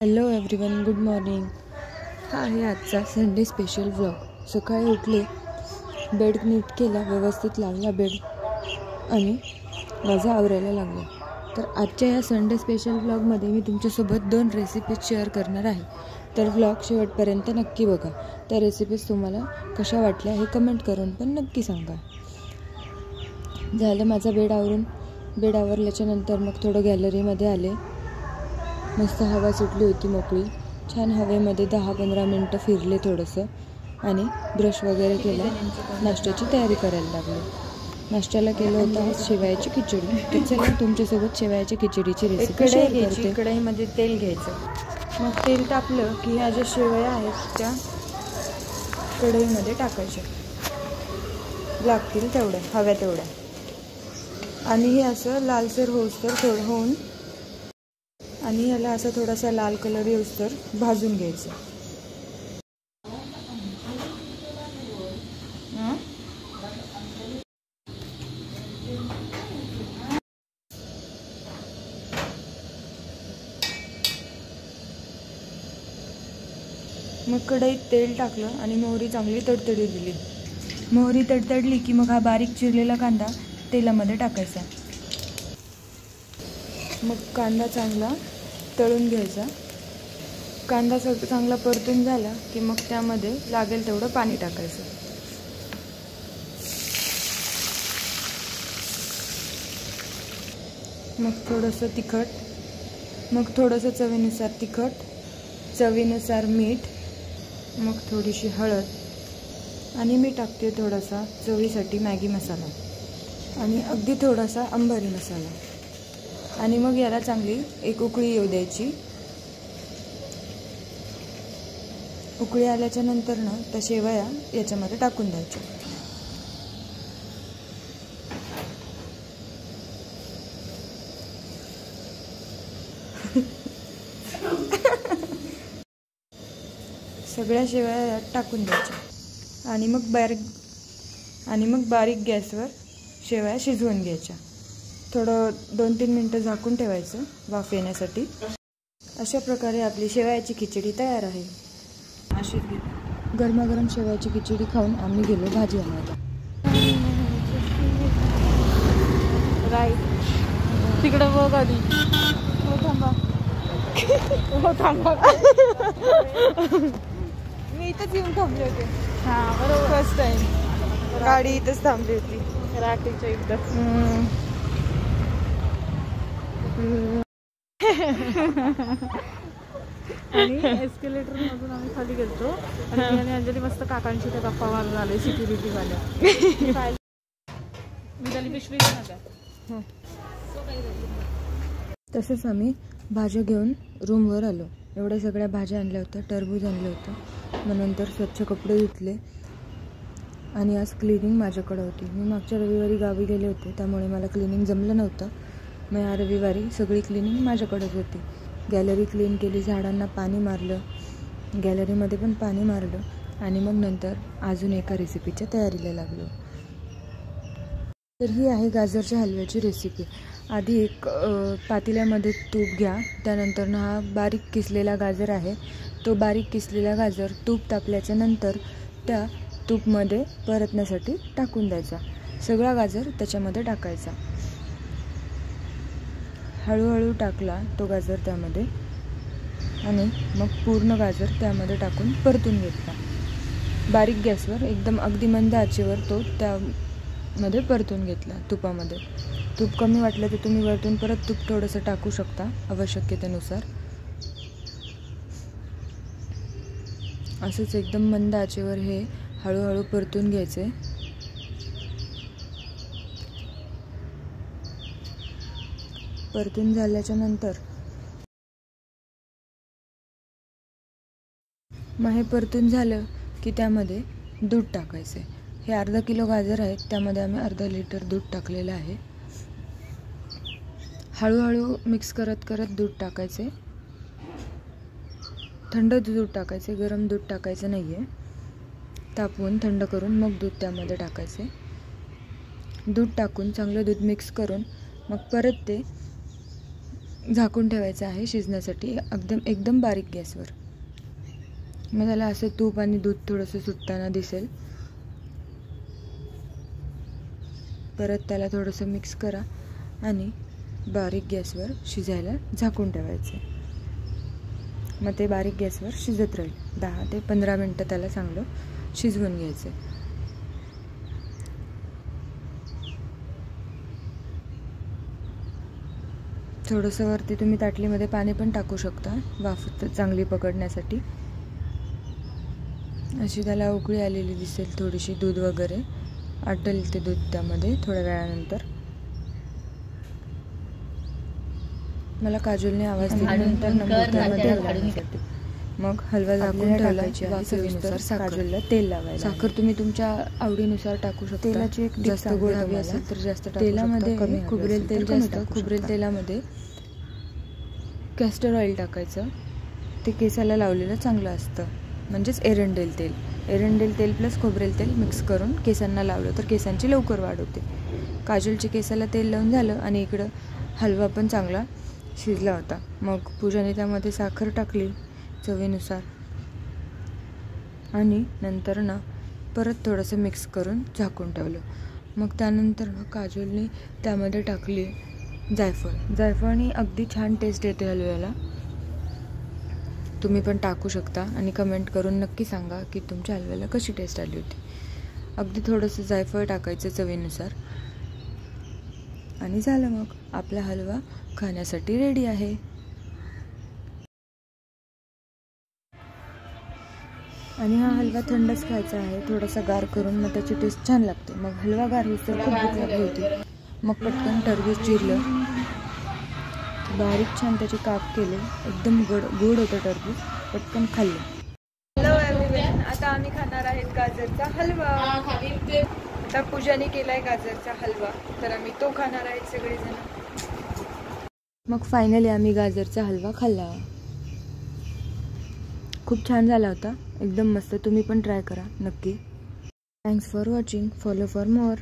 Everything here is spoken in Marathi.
Hello everyone, good morning. हा आहे आजचा संडे स्पेशल व्लॉग. सकाळी उठले, बेड नीट केला, व्यवस्थित लावला बेड आणि माझं आवरायला लागलं. तर आजच्या या संडे स्पेशल व्लॉगमध्ये मी तुमच्यासोबत 2 रेसिपीज शेअर करणार आहे. तर व्लॉग शेवटपर्यंत नक्की बघा. त्या रेसिपीज तुम्हाला कशा वाटल्या हे कमेंट करून पण नक्की सांगा. झालं माझा बेड आवरल्याच्या नंतर मग थोडं गॅलरीमध्ये आले. मस्त हवा सुटली होती मोकळी. छान हवेमध्ये 10-15 मिनटं फिरले थोडंसं आणि ब्रश वगैरे केला. नाश्त्याची तयारी करायला लागले. नाश्त्याला केलं होतं आज शेवयाची खिचडी. तर चला तुमच्यासोबत शेवयाच्या खिचडीची रेसिपी शेअर करते. कढईमध्ये तेल घ्यायचं. मग तेल टाकलं की ह्या ज्या शेवया आहेत त्या कढईमध्ये टाकायच्या, लागतील तेवढ्या, हव्या तेवढ्या. आणि हे असं लालसर होऊस्तर थोडं होऊन आणि याला असं थोडासा लाल कलर येऊस्तर भाजून घ्यायचं. मग कढईत तेल टाकलं आणि मोहरी चांगली तडतडी दिली. मोहरी तडतडली की मग हा बारीक चिरलेला कांदा तेलामध्ये टाकायचा. मग कांदा चांगला तळून घ्यायचा. कांदा चांगला परतून झाला की मग त्यामध्ये लागेल तेवढं पाणी टाकायचं. मग थोडंसं तिखट, मग थोडंसं चवीनुसार तिखट, चवीनुसार मीठ, मग थोडीशी हळद आणि मी टाकते थोडासा चवीसाठी मॅगी मसाला आणि अगदी थोडासा अंबारी मसाला. आणि मग याला चांगली एक उकळी येऊ द्यायची. उकळी आल्याच्या नंतर ना त्या शेवया याच्यामध्ये टाकून द्यायच्या. सगळ्या शेवया यात टाकून द्यायच्या आणि मग बारीक गॅसवर शेवया शिजवून घ्यायच्या. थोडं 2-3 मिनटं झाकून ठेवायचं वाफ येण्यासाठी. अशा प्रकारे आपली शेवयाची खिचडी तयार आहे. अशी गरमागरम शेवयाची खिचडी खाऊन आम्ही गेलो भाजी आणायला. राईट तिकडं बघ आधी. हो थांबा मी इथंच येऊन थांबले होते. हां बरोबर, फर्स्ट टाइम गाडी इथंच थांबली होती रात्रीच्या इथं. आणि एस्केलेटर मधून आम्ही खाली गेलो आणि अंजली मस्त काकांची त्या गप्पा मारून आले सिक्युरिटी वाल्या. तसंच आम्ही भाज्या घेऊन रूमवर आलो. एवढ्या सगळ्या भाज्या आणल्या होत्या, टरबूज आणलं होतं. मग नंतर स्वच्छ कपडे धुतले आणि आज क्लिनिंग माझ्याकडे होती. मी मागच्या रविवारी गावी गेले होते त्यामुळे मला क्लिनिंग जमलं नव्हतं. मग या रविवारी सगळी क्लिनिंग माझ्याकडेच होती. गॅलरी क्लीन केली, झाडांना पाणी मारलं, गॅलरीमध्ये पण पाणी मारलं आणि मग नंतर अजून एका रेसिपीच्या तयारीला लागलो. तर ही आहे गाजरच्या हलव्याची रेसिपी. आधी एक पातेल्यामध्ये तूप घ्या. त्यानंतर हा बारीक किसलेला गाजर आहे, तो बारीक किसलेला गाजर तूप तापल्याच्या नंतर त्या तूपमध्ये परतण्यासाठी टाकून द्यायचा. सगळा गाजर त्याच्यामध्ये टाकायचा. हळूहळू टाकला तो गाजर त्यामध्ये आणि मग पूर्ण गाजर त्यामध्ये टाकून परतून घेतला. बारीक गॅसवर एकदम अगदी मंद आचेवर तो त्यामध्ये परतून घेतला तुपामध्ये. तूप कमी वाटलं तर तुम्ही वरतून परत तूप थोडंसं टाकू शकता आवश्यकतेनुसार. असंच एकदम मंद आचेवर हे हळूहळू परतून घ्यायचे. परतून झाल्याच्या नंतर मग हे परतून झालं की त्यामध्ये दूध टाकायचे. हे अर्धा किलो गाजर आहेत, त्यामध्ये आम्ही अर्धा लिटर दूध टाकलेलं आहे. हळूहळू मिक्स करत करत दूध टाकायचे. थंड दूध टाकायचे, गरम दूध टाकायचं नाही आहे. तापवून थंड करून मग दूध त्यामध्ये टाकायचे. दूध टाकून चांगलं दूध मिक्स करून मग परत ते झाकून ठेवायचं आहे शिजण्यासाठी एकदम बारीक गॅसवर. मग त्याला असं तूप आणि दूध थोडंसं सुटताना दिसेल. परत त्याला थोडंसं मिक्स करा आणि बारीक गॅसवर शिजायला झाकून ठेवायचे. मग ते बारीक गॅसवर शिजत राहील. 10 ते 15 मिनटं त्याला चांगलं शिजवून घ्यायचं. थोडंसं वरती तुम्ही ताटलीमध्ये पाणी पण टाकू शकता वाफ चांगली पकडण्यासाठी. अशी त्याला उकळी आलेली दिसेल. थोडीशी दूध वगैरे आटल ते दूध त्यामध्ये थोड्या वेळानंतर. मला काजलने आवाज दिल्यानंतर मग हलवा झाकून ठेवायची. वाफेनुसार काजलला तेल लावायचं. साखर तुम्ही तुमच्या आवडीनुसार टाकू शकता. तेलाची एक जास्त गोड हवी असेल तर जास्त टाकू शकता. तेलामध्ये खोबरेल तेल जास्त. खोबरेल तेलामध्ये कॅस्टर ऑइल टाकायचं. ते केसाला लावलेलं चांगलं असतं. म्हणजेच एरंडेल तेल. एरंडेल तेल प्लस खोबरेल तेल मिक्स करून केसांना लावलं तर केसांची लवकर वाढ होते. काजलच्या केसाला तेल लावून झालं आणि इकडं हलवा पण चांगला शिजला होता. मग पूजाने त्यामध्ये साखर टाकली चवीनुसार आणि नंतर परत थोडंसं मिक्स करून झाकून ठेवलं. मग त्यानंतर काजलने त्यामध्ये टाकली जायफळ. जायफळने अगदी छान टेस्ट येते हलव्याला. तुम्ही पण टाकू शकता आणि कमेंट करून नक्की सांगा की तुमच्या हलव्याला कशी टेस्ट आली होती. अगदी थोडंसं जायफळ टाकायचं चवीनुसार आणि झालं. मग आपला हलवा खाण्यासाठी रेडी आहे. आणि हा हलवा थंडच खायचा आहे. थोडासा गार करून मग त्याची टेस्ट छान लागते. मग हलवा गार होईल खूप भूक लागली होती. मग पटकन टरबूज चिरलं, बारीक छान त्याचे काप केले. एकदम गोड होतं टरबूज. पटकन खाल्लं. हॅलो एव्हरीवन, आता आम्ही खाणार आहेत गाजरचा हलवा. आता पूजाने केलाय गाजरचा हलवा तर आम्ही तो खाणार आहेत सगळेजण. मग फायनली आम्ही गाजरचा हलवा खाल्ला. खूप छान झाला होता. एकदम मस्त. तुम्ही पण ट्राय करा नक्की. Thanks for watching. Follow for more.